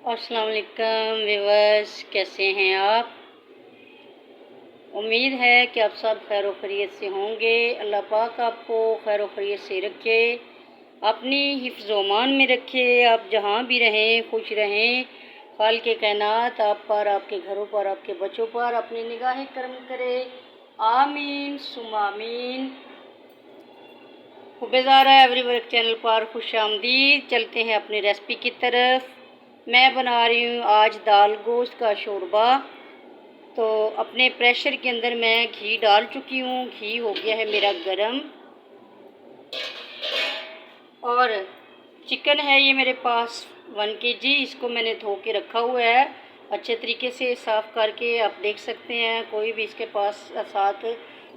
अस्सलाम वालेकुम व्यूअर्स, कैसे हैं आप। उम्मीद है कि आप सब खैर व खैरियत से होंगे। अल्लाह पाक आपको खैर व खैरियत से रखे, अपनी हिफ्ज़ व अमान में रखे। आप जहाँ भी रहें खुश रहें। खालिक़ कायनात आप पर, आपके घरों पर, आपके बच्चों पर अपनी निगाहें करम करे। आमीन सुम आमीन। बेज़ारा एवरी वर्क चैनल पर खुश आमदीद। चलते हैं अपनी रेसिपी की तरफ। मैं बना रही हूँ आज दाल गोश्त का शोरबा। तो अपने प्रेशर के अंदर मैं घी डाल चुकी हूँ। घी हो गया है मेरा गरम। और चिकन है ये मेरे पास 1 kg। इसको मैंने धो के रखा हुआ है अच्छे तरीके से साफ़ करके। आप देख सकते हैं कोई भी इसके पास साथ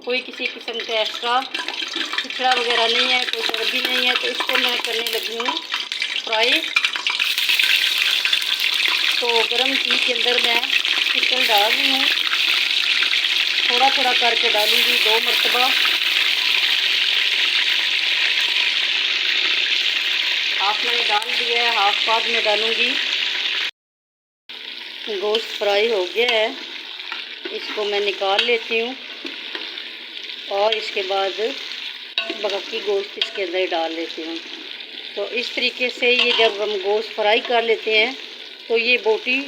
कोई किसी किस्म का एक्स्ट्रा छिछड़ा वगैरह नहीं है, कोई चर्बी नहीं है। तो इसको मैं करने लगी हूँ फ्राई। तो गरम घी के अंदर मैं चिकन डाल रही हूँ, थोड़ा थोड़ा करके डालूँगी 2 मरतबा। हाफ मैंने डाल दिया है, हाफ बाद में डालूँगी। गोश्त फ्राई हो गया है, इसको मैं निकाल लेती हूँ और इसके बाद बाकी गोश्त इसके अंदर डाल लेती हूँ। तो इस तरीके से ये जब हम गोश्त फ्राई कर लेते हैं तो ये बोटी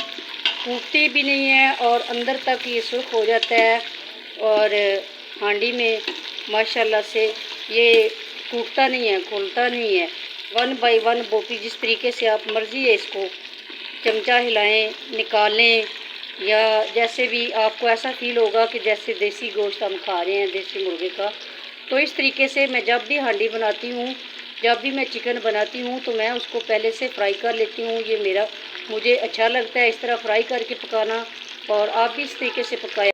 टूटती भी नहीं है और अंदर तक ये सुर्ख हो जाता है। और हांडी में माशाल्लाह से ये टूटता नहीं है, खुलता नहीं है। 1 बाई 1 बोटी जिस तरीके से आप मर्ज़ी है इसको चमचा हिलाएं, निकालें, या जैसे भी आपको ऐसा फ़ील होगा कि जैसे देसी गोश्त हम खा रहे हैं, देसी मुर्गे का। तो इस तरीके से मैं जब भी हांडी बनाती हूँ, जब भी मैं चिकन बनाती हूँ तो मैं उसको पहले से फ्राई कर लेती हूँ। ये मुझे अच्छा लगता है इस तरह फ्राई करके पकाना, और आप भी इस तरीके से पकाया।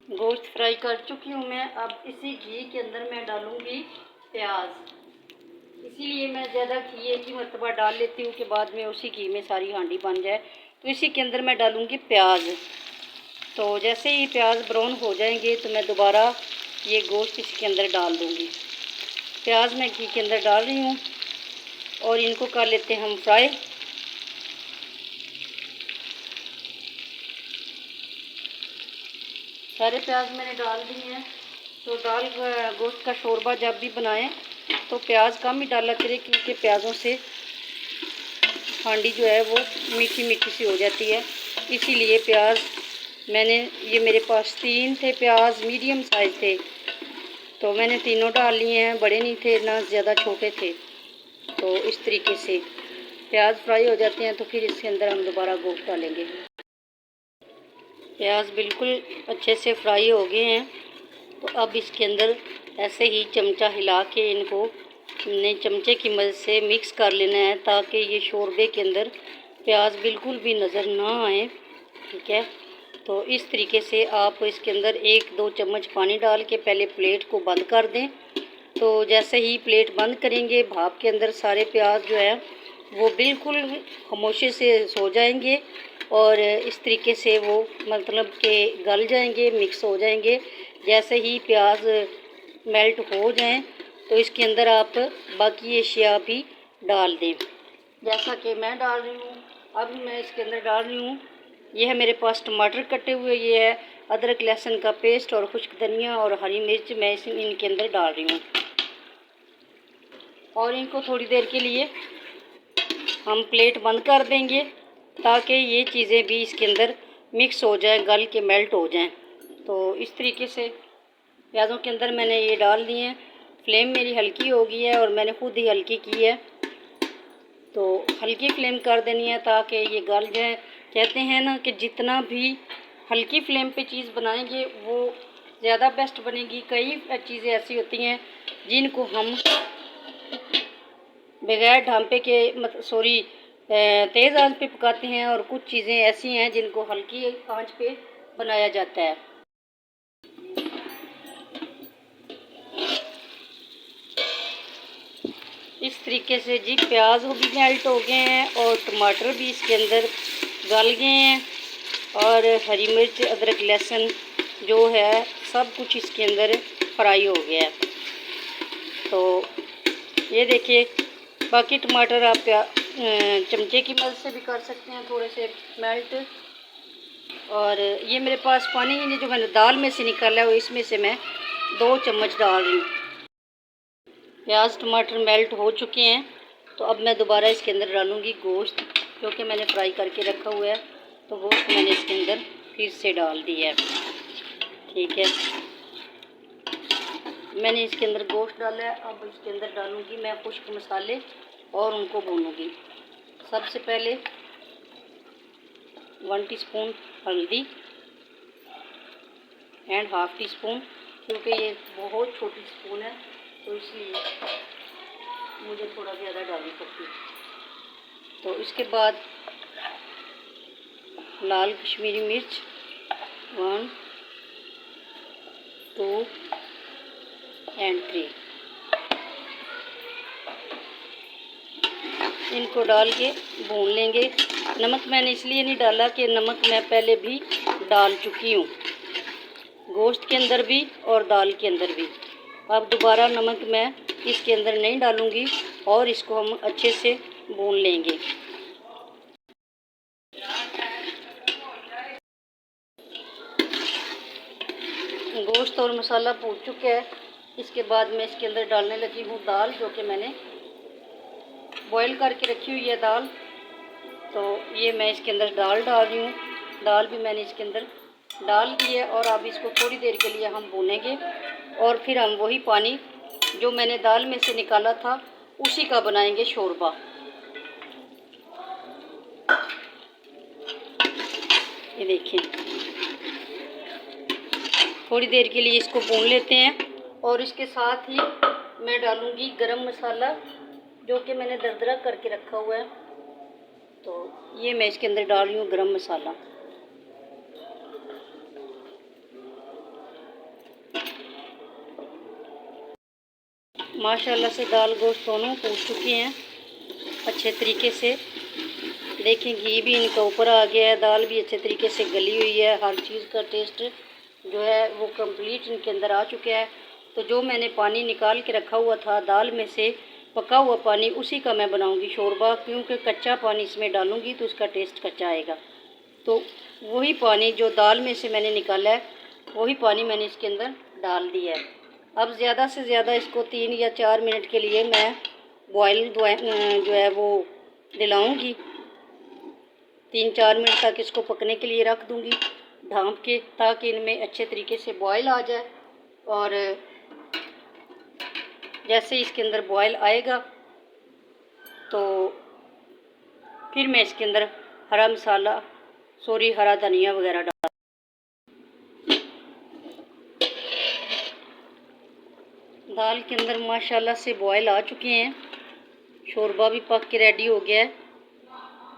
गोश्त फ्राई कर चुकी हूँ मैं। अब इसी घी के अंदर मैं डालूँगी प्याज। इसीलिए मैं ज़्यादा घी एक ही मरतबा डाल लेती हूँ कि बाद में उसी घी में सारी हांडी बन जाए। तो इसी के अंदर मैं डालूँगी प्याज। तो जैसे ही प्याज ब्राउन हो जाएंगे तो मैं दोबारा ये गोश्त इसके अंदर डाल दूँगी। प्याज मैं घी के अंदर डाल रही हूँ और इनको कर लेते हैं हम फ्राई। सारे प्याज मैंने डाल दिए हैं। तो गोश्त का शोरबा जब भी बनाएं तो प्याज कम ही डाला करें, क्योंकि प्याज़ों से हांडी जो है वो मीठी मीठी सी हो जाती है। इसीलिए प्याज ये मेरे पास 3 थे प्याज, मीडियम साइज़ थे, तो मैंने तीनों डाल लिए हैं। बड़े नहीं थे ना ज़्यादा छोटे थे। तो इस तरीके से प्याज फ्राई हो जाते हैं तो फिर इसके अंदर हम दोबारा गोश्त डालेंगे। प्याज बिल्कुल अच्छे से फ्राई हो गए हैं। तो अब इसके अंदर ऐसे ही चमचा हिला के इनको हमने चमचे की मदद से मिक्स कर लेना है, ताकि ये शोरबे के अंदर प्याज बिल्कुल भी नज़र ना आए। ठीक है। तो इस तरीके से आप इसके अंदर 1-2 चम्मच पानी डाल के पहले प्लेट को बंद कर दें। तो जैसे ही प्लेट बंद करेंगे, भाप के अंदर सारे प्याज जो है वो बिल्कुल खामोशी से सो जाएंगे और इस तरीके से वो मतलब कि गल जाएंगे, मिक्स हो जाएंगे। जैसे ही प्याज मेल्ट हो जाएं तो इसके अंदर आप बाकी अशिया भी डाल दें, जैसा कि मैं डाल रही हूँ। अब मैं इसके अंदर डाल रही हूँ, ये है मेरे पास टमाटर कटे हुए, ये है अदरक लहसुन का पेस्ट और खुश्क धनिया और हरी मिर्च मैं इनके अंदर डाल रही हूँ। और इनको थोड़ी देर के लिए हम प्लेट बंद कर देंगे, ताकि ये चीज़ें भी इसके अंदर मिक्स हो जाएं, गल के मेल्ट हो जाएं। तो इस तरीके से प्याज़ों के अंदर मैंने ये डाल दिए हैं। फ्लेम मेरी हल्की हो गई है और मैंने खुद ही हल्की की है। तो हल्की फ्लेम कर देनी है ताकि ये गल जाए। कहते हैं ना कि जितना भी हल्की फ्लेम पे चीज़ बनाएंगे वो ज़्यादा बेस्ट बनेगी। कई चीज़ें ऐसी होती हैं जिनको हम बगैर ढांपे के तेज़ आंच पे पकाते हैं, और कुछ चीज़ें ऐसी हैं जिनको हल्की आंच पे बनाया जाता है। इस तरीके से जी प्याज भी मेल्ट हो गए हैं और टमाटर भी इसके अंदर गल गए हैं, और हरी मिर्च अदरक लहसुन जो है सब कुछ इसके अंदर फ्राई हो गया है। तो ये देखिए, बाकी टमाटर आप चमचे की मदद से भी कर सकते हैं, थोड़े से मेल्ट। और ये मेरे पास पानी ही जो मैंने दाल में से निकाला है वो इसमें से मैं 2 चम्मच डाल रही हूँ। प्याज टमाटर मेल्ट हो चुके हैं, तो अब मैं दोबारा इसके अंदर डालूँगी गोश्त, क्योंकि मैंने फ्राई करके रखा हुआ है, तो गोश्त मैंने इसके अंदर फिर से डाल दिया है। ठीक है, मैंने इसके अंदर गोश्त डाला है। अब इसके अंदर डालूँगी मैं खुश्क मसाले और उनको भूनूँगी। सबसे पहले 1 टीस्पून हल्दी एंड हाफ टी स्पून, क्योंकि ये बहुत छोटी स्पून है तो इसलिए मुझे थोड़ा ज़्यादा डालनी पड़ती है। तो इसके बाद लाल कश्मीरी मिर्च 1 2 एंड 3, इनको डाल के भून लेंगे। नमक मैंने इसलिए नहीं डाला कि नमक मैं पहले भी डाल चुकी हूँ, गोश्त के अंदर भी और दाल के अंदर भी। अब दोबारा नमक मैं इसके अंदर नहीं डालूँगी और इसको हम अच्छे से भून लेंगे। गोश्त और मसाला भून चुका है। इसके बाद मैं इसके अंदर डालने लगी हूँ दाल, जो कि मैंने बॉईल करके रखी हुई है दाल। तो ये मैं इसके अंदर दाल डाल रही हूँ। दाल भी मैंने इसके अंदर डाल दी है और अब इसको थोड़ी देर के लिए हम भूनेंगे और फिर हम वही पानी जो मैंने दाल में से निकाला था उसी का बनाएंगे शोरबा। ये देखिए, थोड़ी देर के लिए इसको भून लेते हैं और इसके साथ ही मैं डालूँगी गरम मसाला, जो कि मैंने दरदरा करके रखा हुआ है। तो ये मैं इसके अंदर डाल रही हूँ गरम मसाला। माशाल्लाह से दाल गोश्त दोनों भून चुके हैं अच्छे तरीके से। देखें, घी भी इनका ऊपर आ गया है, दाल भी अच्छे तरीके से गली हुई है, हर चीज़ का टेस्ट जो है वो कंप्लीट इनके अंदर आ चुका है। तो जो मैंने पानी निकाल के रखा हुआ था दाल में से, पका हुआ पानी, उसी का मैं बनाऊंगी शोरबा, क्योंकि कच्चा पानी इसमें डालूंगी तो उसका टेस्ट कच्चा आएगा। तो वही पानी जो दाल में से मैंने निकाला है वही पानी मैंने इसके अंदर डाल दिया है। अब ज़्यादा से ज़्यादा इसको 3 या 4 मिनट के लिए मैं बॉयल जो है वो दिलाऊंगी। 3-4 मिनट तक इसको पकने के लिए रख दूंगी ढाँप के, ताकि इनमें अच्छे तरीके से बॉयल आ जाए। और जैसे इसके अंदर बॉयल आएगा तो फिर मैं इसके अंदर हरा धनिया वगैरह डाल। दाल के अंदर माशाल्लाह से बॉयल आ चुके हैं, शोरबा भी पक के रेडी हो गया है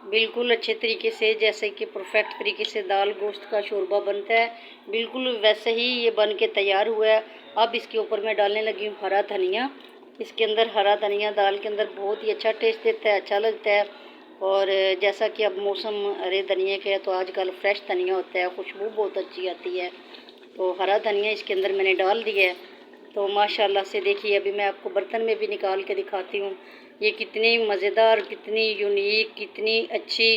बिल्कुल अच्छे तरीके से, जैसे कि परफेक्ट तरीके से दाल गोश्त का शोरबा बनता है, बिल्कुल वैसे ही ये बन के तैयार हुआ है। अब इसके ऊपर मैं डालने लगी हूँ हरा धनिया। इसके अंदर हरा धनिया दाल के अंदर बहुत ही अच्छा टेस्ट देता है, अच्छा लगता है। और जैसा कि अब मौसम हरे धनिया का है, तो आजकल फ्रेश धनिया होता है, खुशबू बहुत अच्छी आती है। तो हरा धनिया इसके अंदर मैंने डाल दिया है। तो माशाल्लाह से देखिए, अभी मैं आपको बर्तन में भी निकाल के दिखाती हूँ। ये कितनी मज़ेदार, कितनी यूनिक, कितनी अच्छी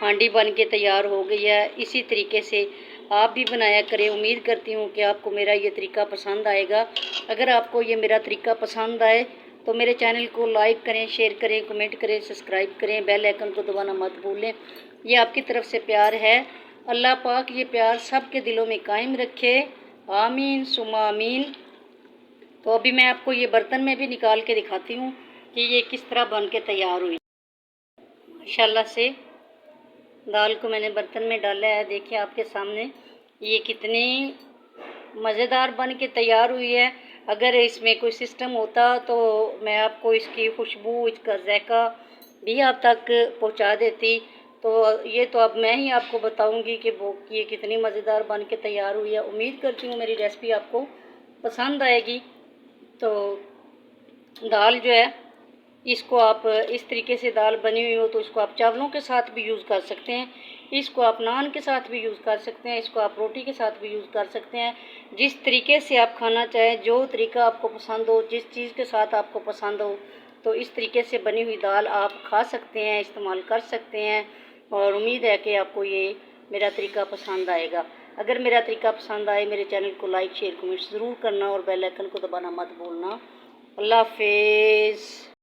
हांडी बन के तैयार हो गई है। इसी तरीके से आप भी बनाया करें। उम्मीद करती हूँ कि आपको मेरा ये तरीका पसंद आएगा। अगर आपको ये मेरा तरीका पसंद आए तो मेरे चैनल को लाइक करें, शेयर करें, कमेंट करें, सब्सक्राइब करें, बेल आइकन को दबाना मत भूलें। ये आपकी तरफ से प्यार है। अल्लाह पाक ये प्यार सब के दिलों में कायम रखे। आमीन सुम्मा आमीन। तो अभी मैं आपको ये बर्तन में भी निकाल के दिखाती हूँ कि ये किस तरह बन के तैयार हुई। माशाल्लाह से दाल को मैंने बर्तन में डाला है, देखिए आपके सामने ये कितनी मज़ेदार बन के तैयार हुई है। अगर इसमें कोई सिस्टम होता तो मैं आपको इसकी खुशबू, इसका जायका भी आप तक पहुंचा देती। तो ये तो अब मैं ही आपको बताऊंगी कि वो ये कितनी मज़ेदार बन के तैयार हुई है। उम्मीद करती हूँ मेरी रेसिपी आपको पसंद आएगी। तो दाल जो है, इसको आप इस तरीके से दाल बनी हुई हो तो इसको आप चावलों के साथ भी यूज़ कर सकते हैं, इसको आप नान के साथ भी यूज़ कर सकते हैं, इसको आप रोटी के साथ भी यूज़ कर सकते हैं। जिस तरीके से आप खाना चाहें, जो तरीका आपको पसंद हो, जिस चीज़ के साथ आपको पसंद हो, तो इस तरीके से बनी हुई दाल आप खा सकते हैं, इस्तेमाल कर सकते हैं। और उम्मीद है कि आपको ये मेरा तरीका पसंद आएगा। अगर मेरा तरीका पसंद आए मेरे चैनल को लाइक शेयर कमेंट ज़रूर करना और बेल आइकन को दबाना मत भूलना। अल्लाह हाफिज़।